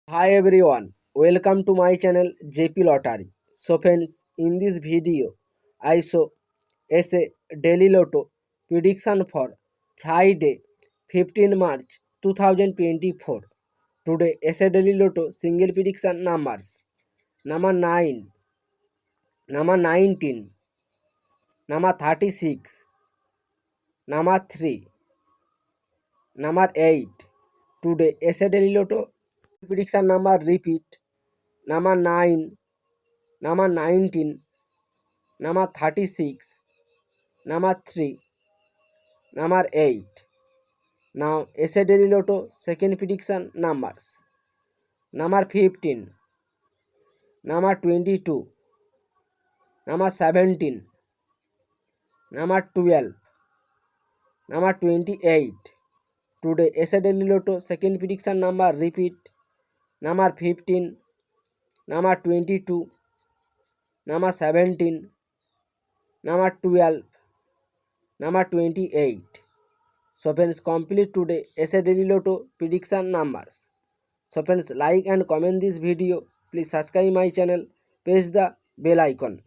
Hi everyone, welcome to my channel JP Lottery. So friends, in this video, I show as a daily lotto prediction for Friday 15 March 2024. Today as a daily lotto single prediction numbers number 9, number 19, number 36, number 3, number 8. Today as a daily lotto prediction number repeat number 9, number 19, number 36, number 3, number 8. Now essay daily lotto second prediction numbers number 15, number 22, number 17, number 12, number 28. Today essay daily lotto second prediction number repeat number 15, number 22, number 17, number 12, number 28. So friends, complete today essay daily lotto prediction numbers. So friends, like and comment this video. Please subscribe my channel. Press the bell icon.